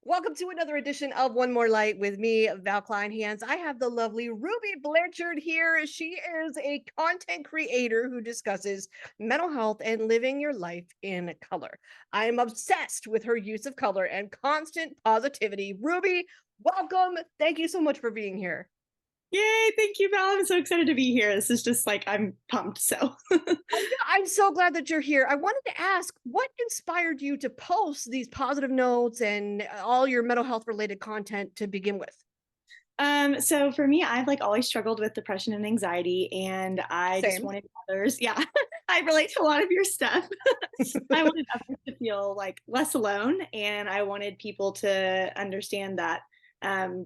Welcome to another edition of One More Light with me, Val Kleinhans. I have the lovely Rubie Blanchard here. She is a content creator who discusses mental health and living your life in color. I am obsessed with her use of color and constant positivity. Rubie, welcome. Thank you so much for being here. Yay, thank you, Val. I'm so excited to be here. This is just like, I'm pumped. So, I'm so glad that you're here. I wanted to ask what inspired you to post these positive notes and all your mental health related content to begin with? so for me, I've like always struggled with depression and anxiety, and I just Same. wanted others. Yeah, I relate to a lot of your stuff. I wanted others to feel like less alone, and I wanted people to understand that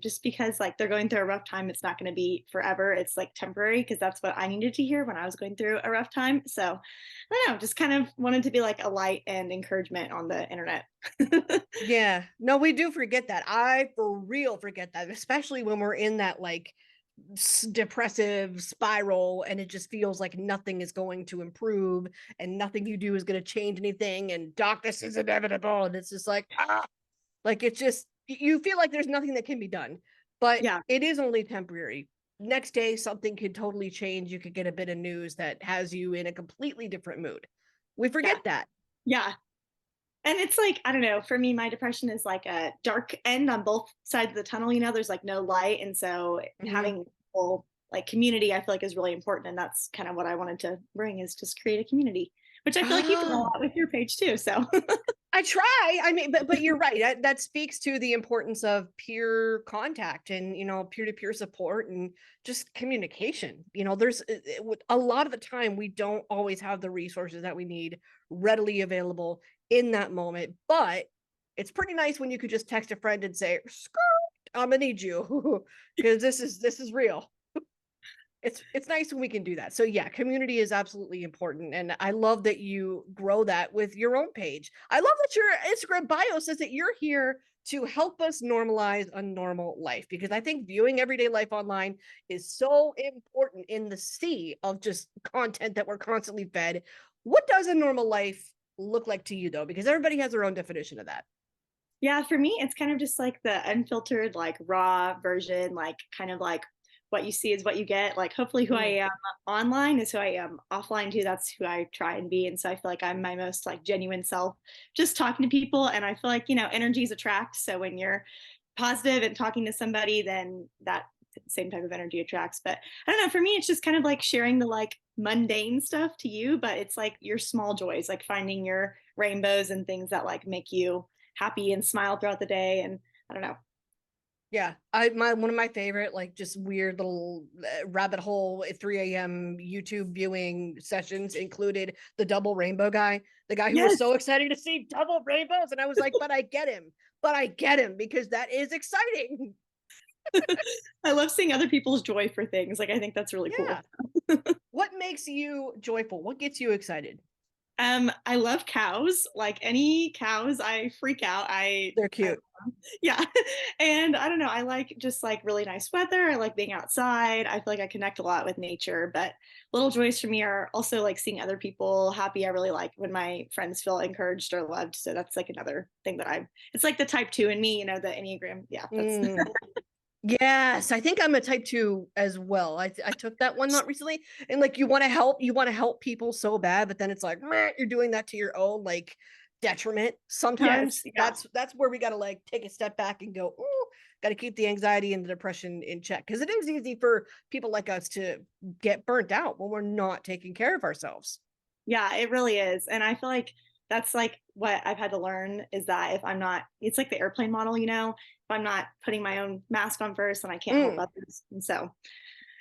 just because like they're going through a rough time, it's not going to be forever. It's like temporary because that's what I needed to hear when I was going through a rough time. So I don't know, just kind of wanted to be like a light and encouragement on the internet. Yeah. No, we do forget that. I for real forget that, especially when we're in that like depressive spiral and it just feels like nothing is going to improve and nothing you do is going to change anything and darkness is inevitable and it's just like like it's just you feel like there's nothing that can be done. But Yeah, it is only temporary. Next day something could totally change. You could get a bit of news that has you in a completely different mood. We yeah, forget that. yeah. And it's like, I don't know, for me, my depression is like a dark end on both sides of the tunnel. There's like no light. And so Mhm. having people like community, I feel like is really important. And that's kind of what I wanted to bring is just create a community, which I feel like you do a Ah, lot with your page too. So I try. I mean, but you're right. That speaks to the importance of peer contact and peer to peer support and just communication. There's a lot of the time we don't always have the resources that we need readily available in that moment. But it's pretty nice when you could just text a friend and say, "Skirt, I'm gonna need you," because this is real. It's nice when we can do that. So yeah, community is absolutely important, and I love that you grow that with your own page. I love that your Instagram bio says that you're here to help us normalize a normal life, because I think viewing everyday life online is so important in the sea of just content that we're constantly fed. What does a normal life look like to you though? Because everybody has their own definition of that. yeah, for me, it's kind of just like the unfiltered, like raw version, like kind of like what you see is what you get. Like, hopefully, who I Mm. am online is who I am offline too. That's who I try and be. And so I feel like I'm my most like genuine self, just talking to people. And I feel like, energies attract. So when you're positive and talking to somebody, then that same type of energy attracts. But I don't know, for me, it's just kind of like sharing the like mundane stuff to you, but it's like your small joys, like finding your rainbows and things that like make you happy and smile throughout the day. And I don't know. Yeah, I my one of my favorite like just weird little rabbit hole at 3 a.m. YouTube viewing sessions included the double rainbow guy, the guy who was Yes. so excited to see double rainbows, and I was like, but I get him because that is exciting. I love seeing other people's joy for things. Like, I think that's really Yeah. cool. What makes you joyful? What gets you excited? I love cows. Like any cows, I freak out. They're I cute. yeah. And I don't know, I like just like really nice weather. I like being outside. I feel like I connect a lot with nature, but little joys for me are also like seeing other people happy. I really like when my friends feel encouraged or loved. So that's like another thing that it's like the type two in me, the Enneagram. Yeah, that's Mm. Yes, I think I'm a type 2 as well. I took that one not recently, and like you want to help people so bad, but then it's like meh, you're doing that to your own like detriment. yes, Sometimes yeah. that's where we got to like take a step back and go, ooh, got to keep the anxiety and the depression in check, because it is easy for people like us to get burnt out when we're not taking care of ourselves. Yeah, it really is. And I feel like that's like what I've had to learn is that if I'm not, it's like the airplane model, if I'm not putting my own mask on first, then I can't help Mm, others. And so,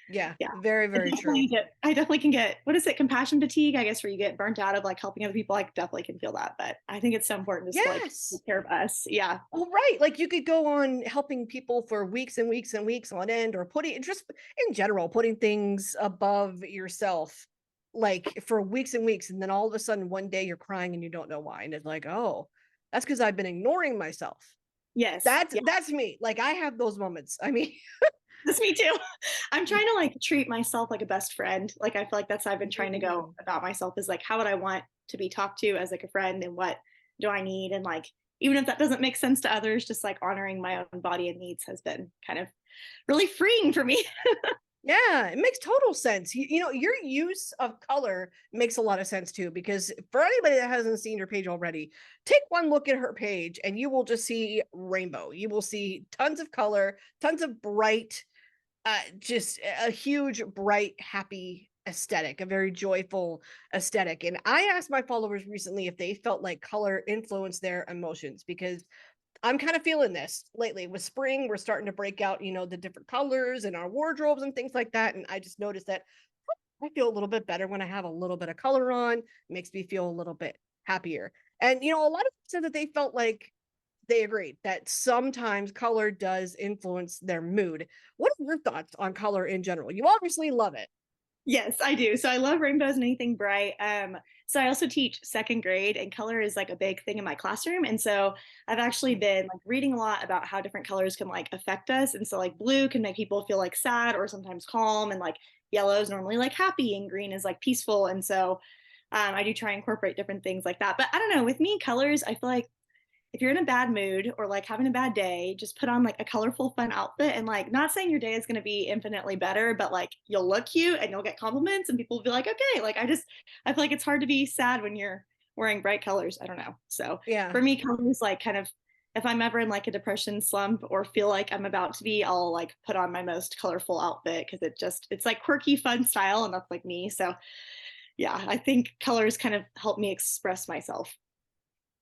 yeah, yeah, very very true. I definitely can get, what is it, compassion fatigue, I guess, where you get burnt out of like helping other people. I definitely can feel that. But I think it's so important just to like Yes. take care of us. Yeah. Well, right. Like you could go on helping people for weeks and weeks and weeks on end, or putting just in general, putting things above yourself, like for weeks and weeks. And then all of a sudden, one day you're crying and you don't know why. And it's like, oh, that's because I've been ignoring myself. Yes. That's me. Like I have those moments. I mean, That's me too. I'm trying to like treat myself like a best friend. Like I feel like that's how I've been trying to go mm, about myself is like how would I want to be talked to as like a friend and what do I need and like even if that doesn't make sense to others, just like honoring my own body and needs has been kind of really freeing for me. Yeah, it makes total sense. Your use of color makes a lot of sense too, because for anybody that hasn't seen your page already, take one look at her page and you will just see rainbow. You will see tons of color, tons of bright, just a huge, bright, happy aesthetic, a very joyful aesthetic. And I asked my followers recently if they felt like color influenced their emotions, because I'm kind of feeling this lately. With spring, we're starting to break out, the different colors in our wardrobes and things like that. And I just noticed that I feel a little bit better when I have a little bit of color on. It makes me feel a little bit happier. And, a lot of them said that they felt like they agreed that sometimes color does influence their mood. What are your thoughts on color in general? You obviously love it. Yes, I do. So I love rainbows and anything bright. So I also teach second grade, and color is like a big thing in my classroom. And so I've actually been like reading a lot about how different colors can like affect us. And so like blue can make people feel like sad or sometimes calm, and like yellow is normally like happy, and green is like peaceful. And so I do try and incorporate different things like that. But I don't know, with me, colors, I feel like if you're in a bad mood or like having a bad day, just put on like a colorful, fun outfit. And like, not saying your day is going to be infinitely better, but like you'll look cute and you'll get compliments and people will be like, okay, like I feel like it's hard to be sad when you're wearing bright colors. I don't know. So Yeah. for me, colors like kind of, if I'm ever in like a depression slump or feel like I'm about to be, I'll like put on my most colorful outfit because it's like quirky, fun style. And that's like me. So yeah, I think colors kind of help me express myself.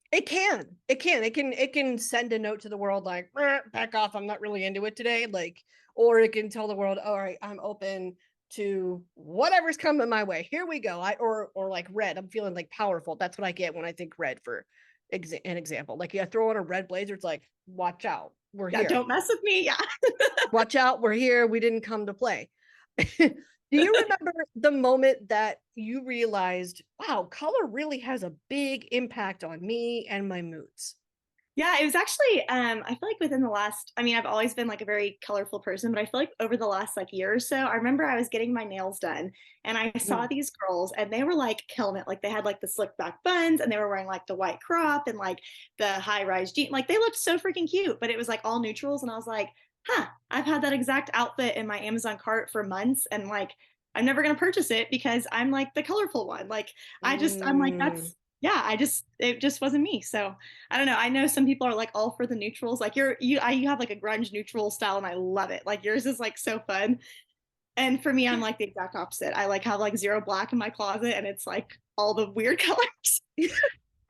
It can send a note to the world like, back off, I'm not really into it today. Like, or it can tell the world, all right, I'm open to whatever's coming my way. Here we go. Or like red, I'm feeling like powerful. That's what I get when I think red, for an example. Like, throw on a red blazer, it's like, watch out, we're Yeah, here. don't mess with me. Yeah. Watch out, we're here. We didn't come to play. Do you remember the moment that you realized, wow, color really has a big impact on me and my moods? Yeah, it was actually I feel like within the last, I mean, I've always been like a very colorful person, but I feel like over the last like year or so, I remember I was getting my nails done and I saw Mm. these girls and they were like killing it. Like they had like the slick back buns and they were wearing like the white crop and like the high rise jean. Like they looked so freaking cute, but it was like all neutrals and I was like, "Huh, I've had that exact outfit in my Amazon cart for months and like I'm never going to purchase it because I'm like the colorful one." Like I'm like Mm. that's yeah, it just wasn't me. So I don't know. I know some people are like all for the neutrals. Like you have like a grunge neutral style, and I love it. Like yours is like so fun. And for me, I'm like the exact opposite. I like have like zero black in my closet, and it's like all the weird colors.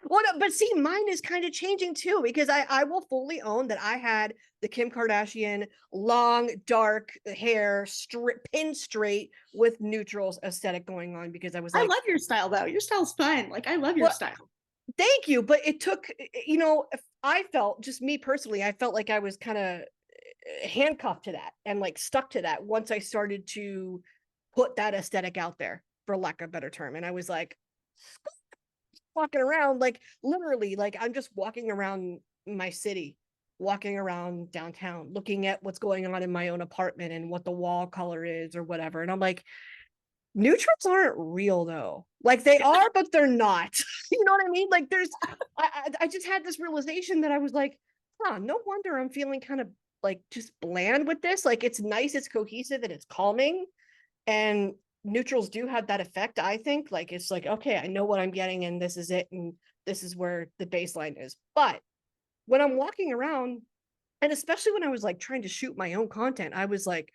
Well, no, but see, mine is kind of changing too, because I will fully own that I had the Kim Kardashian long dark hair, pin straight with neutrals aesthetic going on, because I was I like, love your style though. Your style's fun. Like I love your well, style. thank you, but it took, if I felt, just me personally, I felt like I was kind of handcuffed to that and like stuck to that once I started to put that aesthetic out there, for lack of a better term. And I was like, walking around, like literally, like I'm just walking around my city, walking around downtown, looking at what's going on in my own apartment and what the wall color is or whatever. And I'm like, neutrals aren't real though. Like they are, but they're not. You know what I mean? Like I just had this realization that I was like, huh, no wonder I'm feeling kind of like just bland with this. Like it's nice, it's cohesive, and it's calming. And neutrals do have that effect, I think. Like it's like, okay, I know what I'm getting, and this is it, and this is where the baseline is. But when I'm walking around, and especially when I was like trying to shoot my own content, I was like,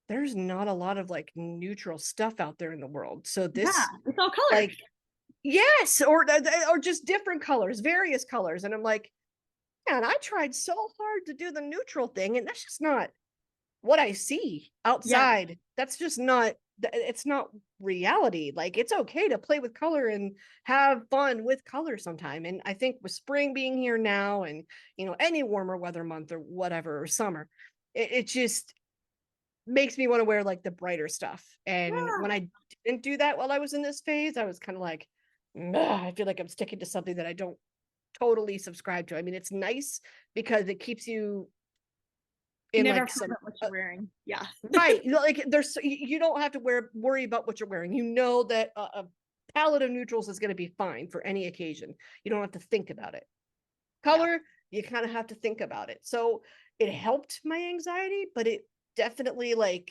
there's not a lot of like neutral stuff out there in the world. So Yeah, this, it's all color. like, yes, or just different colors, various colors. And I'm like, man, I tried so hard to do the neutral thing, and that's just not what I see Yeah. outside. That's just not, it's not reality. Like it's okay to play with color and have fun with color sometime. And I think with spring being here now, and any warmer weather month or whatever, or summer, it just makes me want to wear like the brighter stuff. And when Yeah. I didn't do that while I was in this phase, I was kind of like, I feel like I'm sticking to something that I don't totally subscribe to. I mean, it's nice because it keeps you You in never like forget some, what you're wearing. Yeah. right, like there's, you don't have to worry about what you're wearing. You know that a palette of neutrals is going to be fine for any occasion. You don't have to think about it. Yeah. color, you kind of have to think about it. So it helped my anxiety, but it definitely like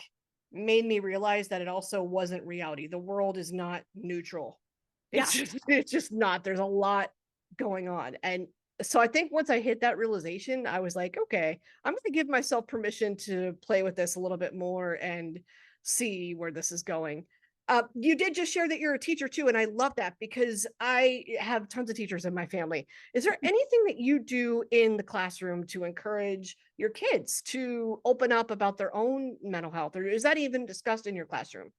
made me realize that it also wasn't reality. The world is not neutral. Yeah. It's just not. There's a lot going on. And so I think once I hit that realization, I was like, okay, I'm going to give myself permission to play with this a little bit more and see where this is going. You did just share that you're a teacher too, and I love that because I have tons of teachers in my family. Is there anything that you do in the classroom to encourage your kids to open up about their own mental health, or is that even discussed in your classroom?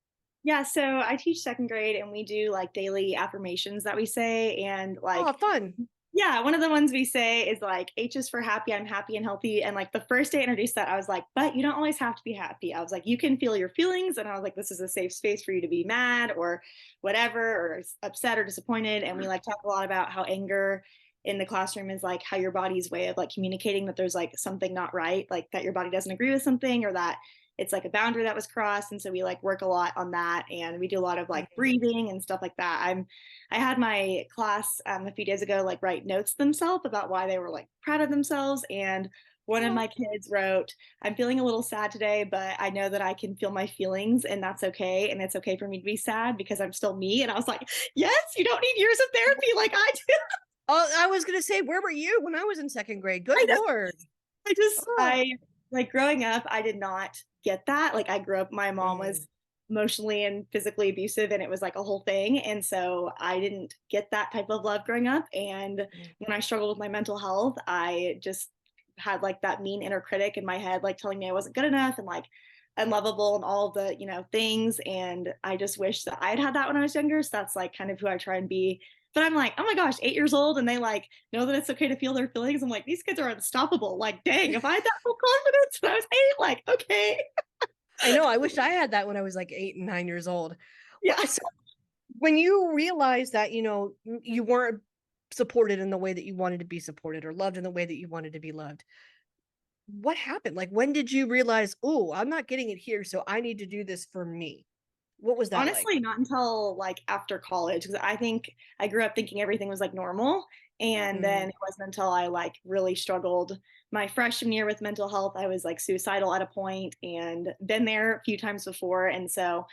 Yeah, so I teach second grade and we do like daily affirmations that we say. And Oh, like, fun. yeah, one of the ones we say is like, H is for happy, I'm happy and healthy. And like the first day I introduced that, I was like, but you don't always have to be happy. I was like, you can feel your feelings. And I was like, this is a safe space for you to be mad or whatever, or upset or disappointed. And we like talk a lot about how anger in the classroom is like how your body's way of like communicating that there's like something not right, like that your body doesn't agree with something or that it's like a boundary that was crossed. And so we like work a lot on that and we do a lot of like Mhm. breathing and stuff like that. I had my class a few days ago like write notes themselves about why they were like proud of themselves. And one of Oh, my kids wrote, I'm feeling a little sad today, but I know that I can feel my feelings and that's okay. And it's okay for me to be sad because I'm still me. And I was like, yes, you don't need years of therapy like I do. oh, I was gonna say, where were you when I was in second grade? Good I know. Lord. Oh. I like growing up, I did not get that. Like I grew up, my mom Mm. was emotionally and physically abusive and it was like a whole thing. And so I didn't get that type of love growing up. And Mm. when I struggled with my mental health, I just had like that mean inner critic in my head, like telling me I wasn't good enough and like unlovable and all the, things. And I just wish that I'd had that when I was younger. So that's like kind of who I try and be. But I'm like, oh my gosh, 8 years old, and they like know that it's okay to feel their feelings. I'm like, these kids are unstoppable. Like, dang, if I had that full confidence when I was 8, like, okay. I know. I wish I had that when I was like 8 and 9 years old. Yeah. So when you realized that, you weren't supported in the way that you wanted to be supported or loved in the way that you wanted to be loved, what happened? Like, when did you realize, oh, I'm not getting it here, so I need to do this for me? What was that like? Honestly, not until like after college, because I think I grew up thinking everything was like normal. And then Mm. it wasn't until I like really struggled my freshman year with mental health. I was like suicidal at a point and been there a few times before. And so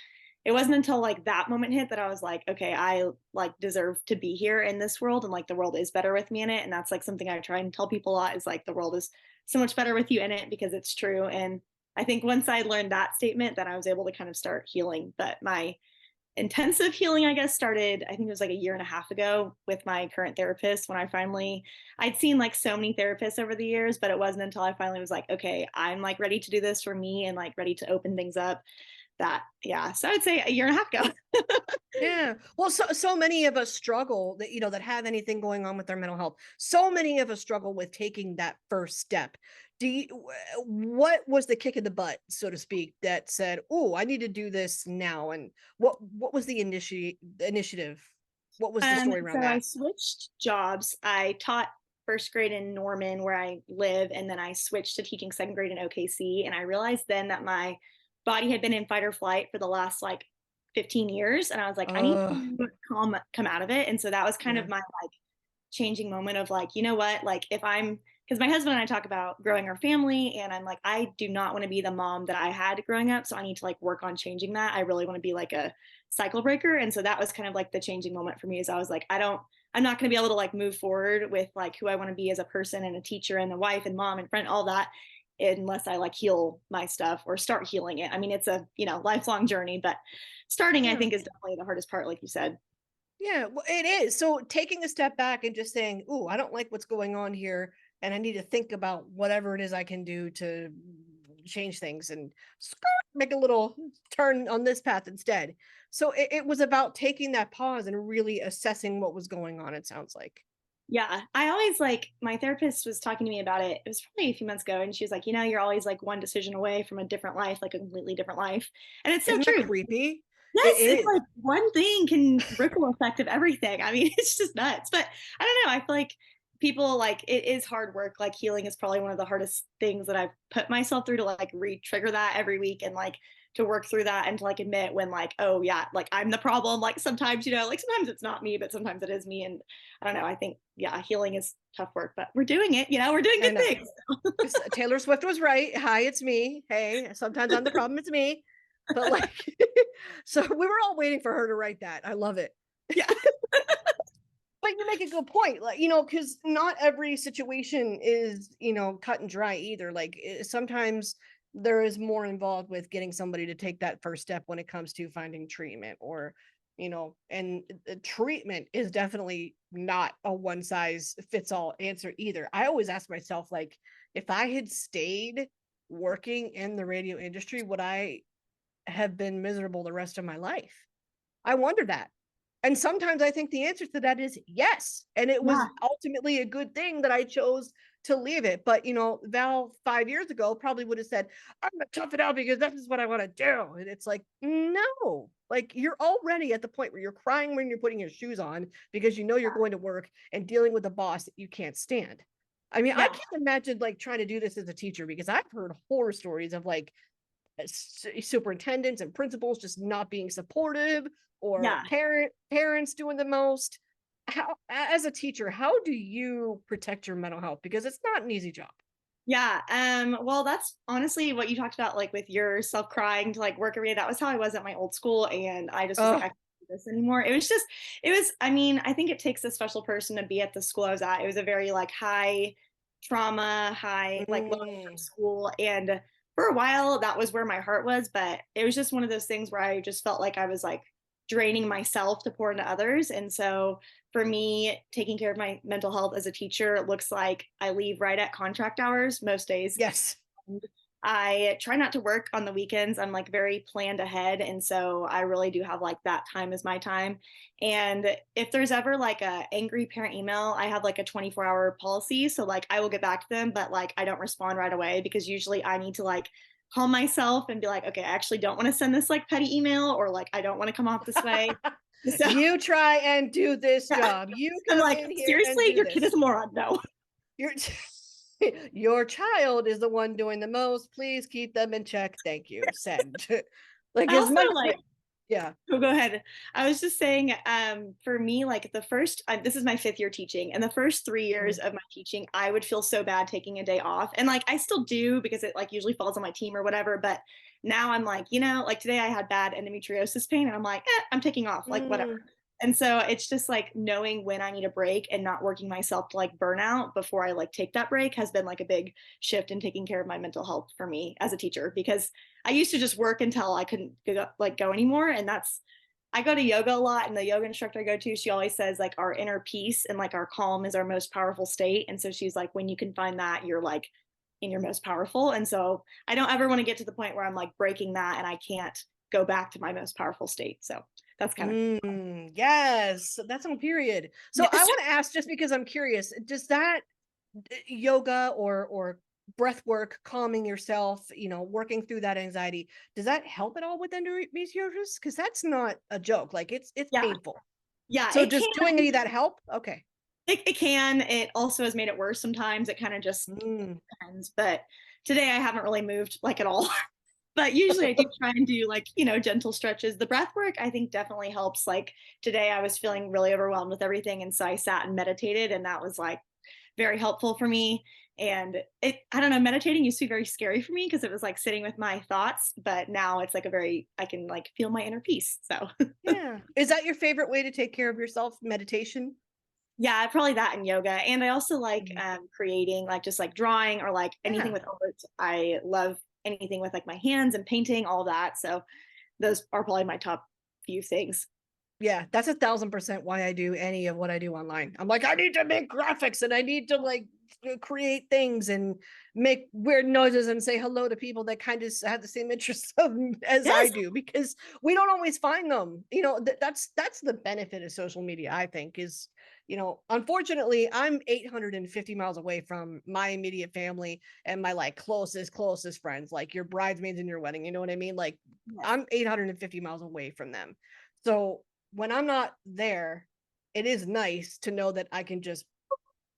it wasn't until like that moment hit that I was like, okay, I like deserve to be here in this world and like the world is better with me in it. And that's like something I try and tell people a lot is like the world is so much better with you in it because it's true. And I think once I learned that statement, then I was able to kind of start healing. But my intensive healing, I guess, started, I think it was like a year and a half ago with my current therapist when I'd seen like so many therapists over the years, but it wasn't until I finally was like, okay, I'm like ready to do this for me and like ready to open things up that, yeah. So I would say a year and a half ago. Yeah. Well, so many of us struggle that that have anything going on with their mental health. So many of us struggle with taking that first step. What was the kick in the butt, so to speak, that said, "Oh, I need to do this now"? And what was the initiative? What was the story So around I that? switched jobs. I taught first grade in Norman, where I live, and then I switched to teaching second grade in OKC. And I realized then that my body had been in fight or flight for the last like 15 years. And I was like, I need Oh, to come out of it. And so that was kind of yeah. my like changing moment of like, you know what, like if I'm because my husband and I talk about growing our family and I'm like, I do not want to be the mom that I had growing up. So I need to like work on changing that. I really want to be like a cycle breaker. And so that was kind of like the changing moment for me is I was like, I'm not going to be able to like move forward with like who I want to be as a person and a teacher and a wife and mom and friend, all that unless I like heal my stuff or start healing it. I mean, it's a, lifelong journey, but starting I Yeah. think is definitely the hardest part, like you said. Yeah, well, it is. So taking a step back and just saying, "Ooh, I don't like what's going on here, and I need to think about whatever it is I can do to change things and make a little turn on this path instead." So it was about taking that pause and really assessing what was going on, it sounds like. Yeah, I always like my therapist was talking to me about it. It was probably a few months ago, and she was like, you're always like one decision away from a different life, like a completely different life. And it's so Isn't that true. creepy? It Yes, it's is. like one thing can ripple effect of everything. I mean, it's just nuts. But I don't know. I feel like people like it is hard work. Like healing is probably one of the hardest things that I've put myself through to like re-trigger that every week and like to work through that and to like admit when like, oh yeah, like I'm the problem. Like sometimes, like sometimes it's not me, but sometimes it is me. And I don't know, I think, yeah, healing is tough work, but we're doing it, we're doing I good know. things. Taylor Swift was right. Hi, it's me. Hey, sometimes I'm the problem. It's me. But like, so we were all waiting for her to write that. I love it. Yeah. But you make a good point, like, because not every situation is, cut and dry either. Like sometimes there is more involved with getting somebody to take that first step when it comes to finding treatment or, and treatment is definitely not a one size fits all answer either. I always ask myself, like, if I had stayed working in the radio industry, would I have been miserable the rest of my life? I wonder that. And sometimes I think the answer to that is yes. And it was Yeah. ultimately a good thing that I chose to leave it. But, Val 5 years ago probably would have said, I'm going to tough it out because this is what I want to do. And it's like, no, like you're already at the point where you're crying when you're putting your shoes on because you're going to work and dealing with a boss that you can't stand. I mean, I Yeah. can't imagine like trying to do this as a teacher because I've heard horror stories of like superintendents and principals just not being supportive or Yeah. parents doing the most. How, as a teacher, how do you protect your mental health, because it's not an easy job? Yeah. Well, that's honestly what you talked about, like with your self crying to like work every day. That was how I was at my old school. And I just was like, Oh. I can't do this anymore. I mean, I think it takes a special person to be at the school I was at. It was a very like high trauma, high, like low income Mm. school. And for a while, that was where my heart was. But it was just one of those things where I just felt like I was like draining myself to pour into others. And so for me, taking care of my mental health as a teacher looks like I leave right at contract hours most days. Yes. I try not to work on the weekends. I'm like very planned ahead. And so I really do have like that time is my time. And if there's ever like a angry parent email, I have like a 24-hour policy. So like I will get back to them, but like I don't respond right away because usually I need to like calm myself and be like, okay, I actually don't want to send this like petty email or like I don't want to come off this way. So You try and do this yeah, job. You I'm come like, in here and seriously, do your kid this. is a moron. No. Your your child is the one doing the most. Please keep them in check. Thank you. Send. Like I as also much. like Yeah. Oh, go ahead. I was just saying, for me, like the first, this is my 5th year teaching, and the first 3 years Mm. of my teaching, I would feel so bad taking a day off, and like I still do because it like usually falls on my team or whatever. But now I'm like, like today I had bad endometriosis pain, and I'm like, I'm taking off, like whatever. Mm. And so it's just like knowing when I need a break and not working myself to like burnout before I like take that break has been like a big shift in taking care of my mental health for me as a teacher because I used to just work until I couldn't go anymore. And I go to yoga a lot, and the yoga instructor I go to, she always says like our inner peace and like our calm is our most powerful state. And so she's like, when you can find that, you're like in your most powerful. And so I don't ever want to get to the point where I'm like breaking that and I can't go back to my most powerful state. So that's kind of Yes, that's on period. So I yes. want to ask, just because I'm curious, does that yoga or breath work, calming yourself, working through that anxiety, does that help at all with endometriosis? Because that's not a joke. Like it's Yeah. painful. Yeah, So it can. does doing any of that help? Okay. It can. It also has made it worse sometimes. It kind of just Mm. depends. But today I haven't really moved like at all. But usually I do try and do like, gentle stretches. The breath work I think definitely helps. Like today I was feeling really overwhelmed with everything. And so I sat and meditated, and that was like very helpful for me. And I don't know, meditating used to be very scary for me because it was like sitting with my thoughts. But now it's like I can like feel my inner peace. So Yeah. Is that your favorite way to take care of yourself? Meditation? yeah, probably that and yoga. And I also like Mhm. creating, like just like drawing or like anything Yeah. with art. I love anything with like my hands and painting, all that. So those are probably my top few things. Yeah, that's 1,000% why I do any of what I do online. I'm like, I need to make graphics and I need to like create things and make weird noises and say hello to people that kind of have the same interests as I Yes. do, because we don't always find them. That's the benefit of social media, I think, is, unfortunately, I'm 850 miles away from my immediate family and my like closest friends, like your bridesmaids in your wedding. You know what I mean? Like Yes. I'm 850 miles away from them. So when I'm not there, it is nice to know that I can just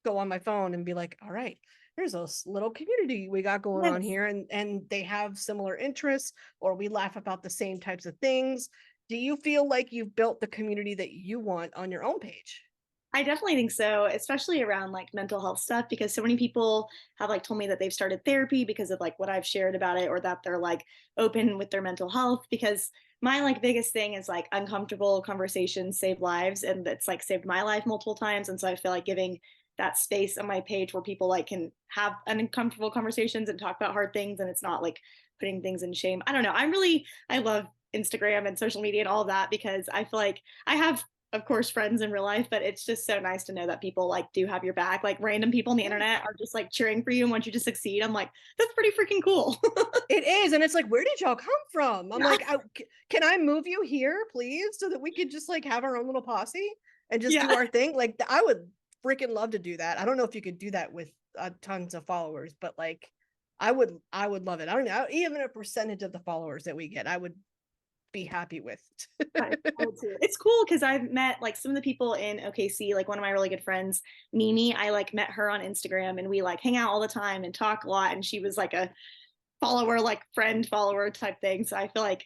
go on my phone and be like, all right, there's a little community we got going on Yes. here, and they have similar interests, or we laugh about the same types of things. Do you feel like you've built the community that you want on your own page? I definitely think so, especially around like mental health stuff, because so many people have like told me that they've started therapy because of like what I've shared about it, or that they're like open with their mental health. Because my like biggest thing is like uncomfortable conversations save lives, and that's like saved my life multiple times. And so I feel like giving that space on my page where people like can have uncomfortable conversations and talk about hard things, and it's not like putting things in shame. I don't know. I love Instagram and social media and all of that, because I feel like I have, of course, friends in real life, but it's just so nice to know that people like do have your back. Like random people on the Yeah. internet are just like cheering for you and want you to succeed. I'm like, that's pretty freaking cool. It is, and it's like, where did y'all come from? I'm Yeah. like, can I move you here, please, so that we could just like have our own little posse and just do Yeah. our thing? Like, I would freaking love to do that. I don't know if you could do that with tons of followers, but like, I would love it. I don't know, even a percentage of the followers that we get, I would be happy with. I would too. It's cool because I've met like some of the people in OKC, like one of my really good friends, Mimi. I like met her on Instagram and we like hang out all the time and talk a lot. And she was like a follower, like friend follower type thing. So I feel like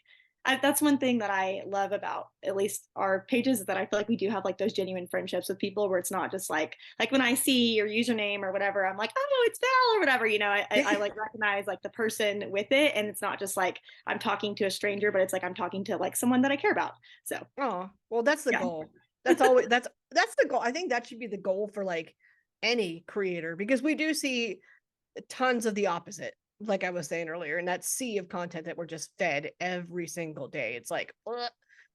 that's one thing that I love about at least our pages, is that I feel like we do have like those genuine friendships with people where it's not just like when I see your username or whatever, I'm like, oh, it's Val or whatever, you know, I like recognize like the person with it. And it's not just like I'm talking to a stranger, but it's like I'm talking to like someone that I care about. So Oh, well, that's the yeah. goal. That's always that's the goal. I think that should be the goal for like any creator, because we do see tons of the opposite, like I was saying earlier, and that sea of content that we're just fed every single day. It's like,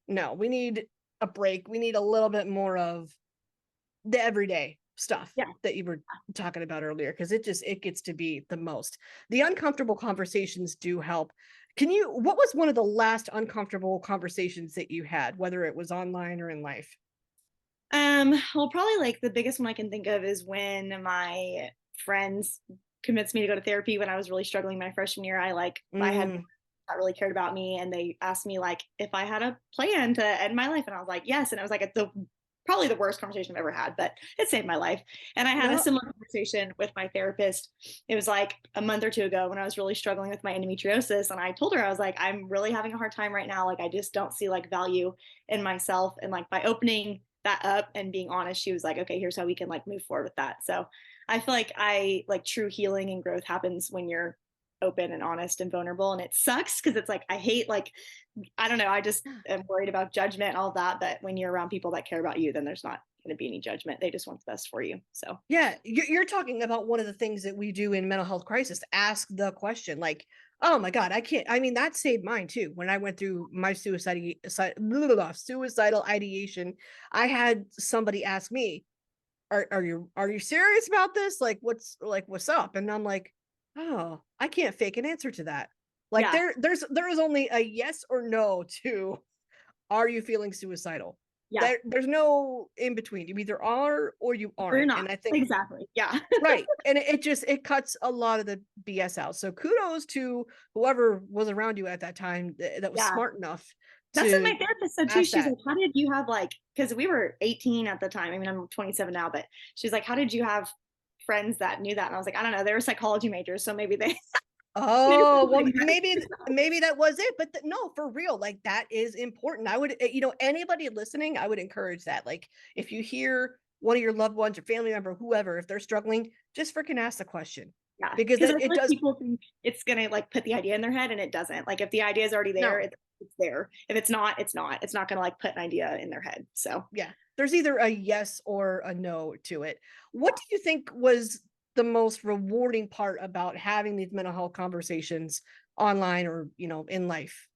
no, we need a break. We need a little bit more of the everyday stuff Yeah. that you were talking about earlier, because it gets to be the most. The uncomfortable conversations do help. What was one of the last uncomfortable conversations that you had, whether it was online or in life? Well, probably like the biggest one I can think of is when my friends convinced me to go to therapy when I was really struggling my freshman year. I had Mm, that really cared about me, and they asked me like if I had a plan to end my life, and I was like yes, and it was like the probably the worst conversation I've ever had, but it saved my life. And I had a no. similar conversation with my therapist. It was like a month or two ago when I was really struggling with my endometriosis, and I told her I was like, I'm really having a hard time right now. Like I just don't see like value in myself, and like by opening that up and being honest, she was like, okay, here's how we can like move forward with that. So I feel like I like true healing and growth happens when you're open and honest and vulnerable. And it sucks because it's like I hate like I don't know, I just am worried about judgment and all that. But when you're around people that care about you, then there's not going to be any judgment. They just want the best for you. So Yeah, you're talking about one of the things that we do in mental health crisis. Ask the question, like, "Oh my God, I can't." I mean, that saved mine too. When I went through my suicidal ideation, I had somebody ask me, are you serious about this? Like, what's up?" And I'm like, "Oh, I can't fake an answer to that." Like, yeah, there is only a yes or no to, are you feeling suicidal? yeah, There's no in between. You either are or you or you're aren't. not. And I think, Exactly. Yeah. right. And it cuts a lot of the BS out. So kudos to whoever was around you at that time that was Yeah. smart enough That's what to my therapist said too. ask She's that. like, how did you have like, because we were 18 at the time. I mean, I'm 27 now, but she's like, how did you have friends that knew that? And I was like, I don't know. They were psychology majors. So maybe they, maybe Oh, well, something maybe that was it, but no, for real, like that is important. I would, anybody listening, I would encourage that. Like, if you hear one of your loved ones, your family member, whoever, if they're struggling, just freaking ask the question, yeah. because Because I feel it like does. people think it's going to like put the idea in their head and it doesn't. Like if the idea is already there, No, it's there. If it's not, it's not. It's not going to like put an idea in their head. So yeah, there's either a yes or a no to it. What do you think was the most rewarding part about having these mental health conversations online, or in life?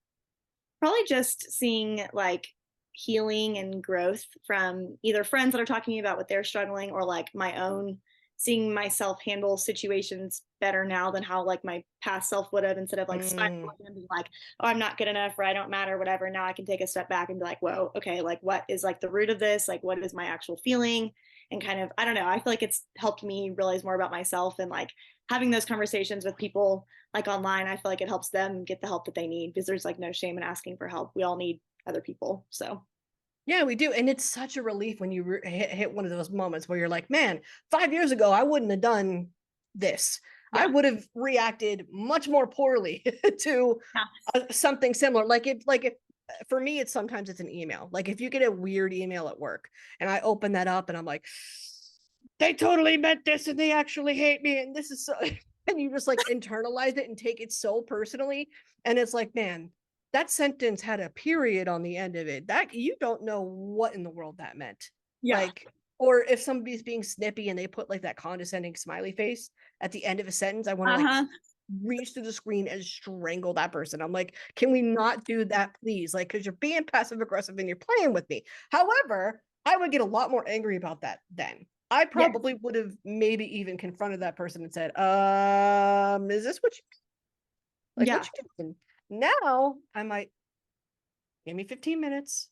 probably just seeing like healing and growth from either friends that are talking to me about what they're struggling, or like my own seeing myself handle situations better now than how like my past self would have, instead of like spiraling Mm, and being like, oh, I'm not good enough or I don't matter, whatever. Now I can take a step back and be like, whoa, okay, like what is like the root of this? Like what is my actual feeling? And kind of, I don't know, I feel like it's helped me realize more about myself, and like having those conversations with people like online, I feel like it helps them get the help that they need, because there's like no shame in asking for help. We all need other people. So yeah, we do, and it's such a relief when you hit one of those moments where you're like, "Man, 5 years ago, I wouldn't have done." this. I Yeah. would have reacted much more poorly to Yeah. something similar. Like if for me, it's sometimes it's an email. Like if you get a weird email at work and I open that up and I'm like, they totally meant this and they actually hate me and this is so, and you just like internalize it and take it so personally. And it's like, man, that sentence had a period on the end of it. That you don't know what in the world that meant. Yeah. Like, or if somebody's being snippy and they put like that condescending smiley face at the end of a sentence, I want to like Uh-huh. reach through the screen and strangle that person. I'm like, can we not do that, please? Like, because you're being passive aggressive and you're playing with me. However, I would get a lot more angry about that then. I Yeah. probably would have maybe even confronted that person and said, is this what you like Yeah. what you doing? Now I might give me 15 minutes.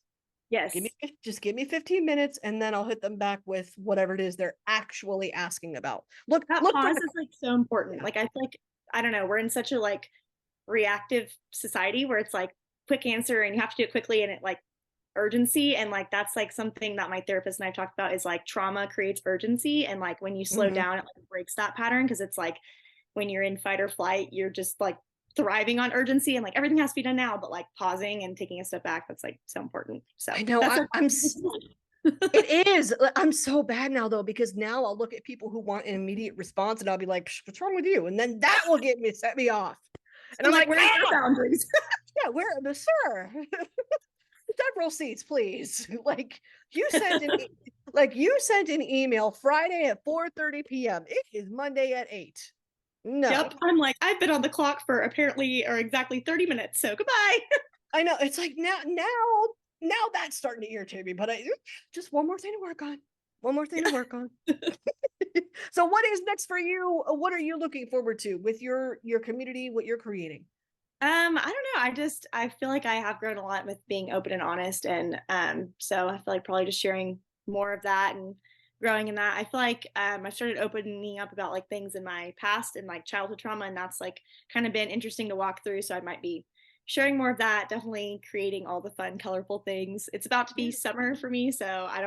Yes. Just give me 15 minutes and then I'll hit them back with whatever it is they're actually asking about. That Look for pause the is like so important. yeah. Like I feel like, I don't know, we're in such a like reactive society where it's like quick answer and you have to do it quickly and it like urgency. And like that's like something that my therapist and I've talked about is like trauma creates urgency. And like when you slow Mhm. down, it like breaks that pattern because it's like when you're in fight or flight, you're just like thriving on urgency and like everything has to be done now, but like pausing and taking a step back, that's like so important. So I know that's it is. I'm so bad now though, because now I'll look at people who want an immediate response and I'll be like, what's wrong with you? And then that will set me off. And I'm I'm like, like, where are your ah, boundaries? yeah, where the sir? Several seats, please. Like you sent an you sent an email Friday at 4:30 p.m. It is Monday at 8. No. Yep. I'm like, I've been on the clock for apparently or exactly 30 minutes. So goodbye. I know. It's like now that's starting to irritate me, but I just one more thing to work on. One more thing to work on. So what is next for you? What are you looking forward to with your community, what you're creating? I don't know. I feel like I have grown a lot with being open and honest. And so I feel like probably just sharing more of that and growing in that. I feel like I started opening up about like things in my past and like childhood trauma, and that's like kind of been interesting to walk through. So I might be sharing more of that, definitely creating all the fun, colorful things. It's about to be Yeah. summer for me, so I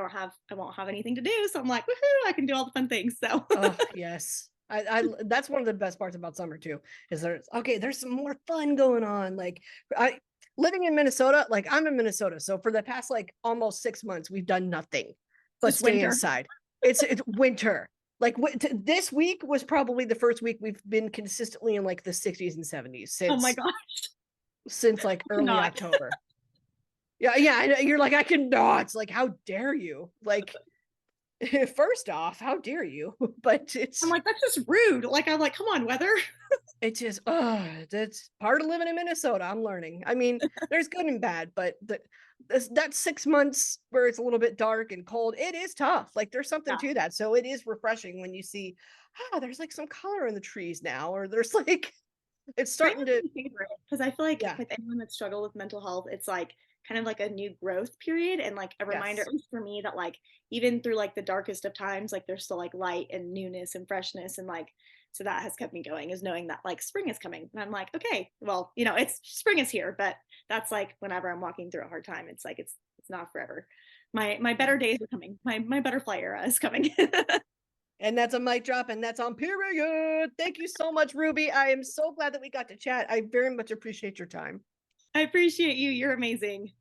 won't have anything to do. So I'm like, woohoo, I can do all the fun things. So Oh, yes. I that's one of the best parts about summer too, is there's some more fun going on. Like I living in Minnesota, like I'm in Minnesota. So for the past like almost 6 months, we've done nothing but just stay winter. inside. It's winter. Like this week was probably the first week we've been consistently in like the 60s and 70s Oh my since god, like I early cannot. October. Yeah, yeah. I know. You're like, I cannot. Like, how dare you? Like, first off, how dare you? But I'm like, that's just rude. Like, I'm like, come on, weather. it's just, oh, that's part of living in Minnesota. I'm learning. I mean, there's good and bad, but that 6 months where it's a little bit dark and cold, it is tough. Like, there's something Yeah. to that. So it is refreshing when you see, there's like some color in the trees now, or there's like, it's Spring starting is to, my favorite because I feel like yeah, with anyone that struggled with mental health, it's like kind of like a new growth period and like a reminder, yes. at least for me, that like even through like the darkest of times, like there's still like light and newness and freshness and like so that has kept me going is knowing that like spring is coming and I'm like, okay, well, it's spring is here, but that's like whenever I'm walking through a hard time, it's like it's not forever. My better days are coming. My butterfly era is coming. And that's a mic drop, and that's on period. Thank you so much, Ruby. I am so glad that we got to chat. I very much appreciate your time. I appreciate you. You're amazing.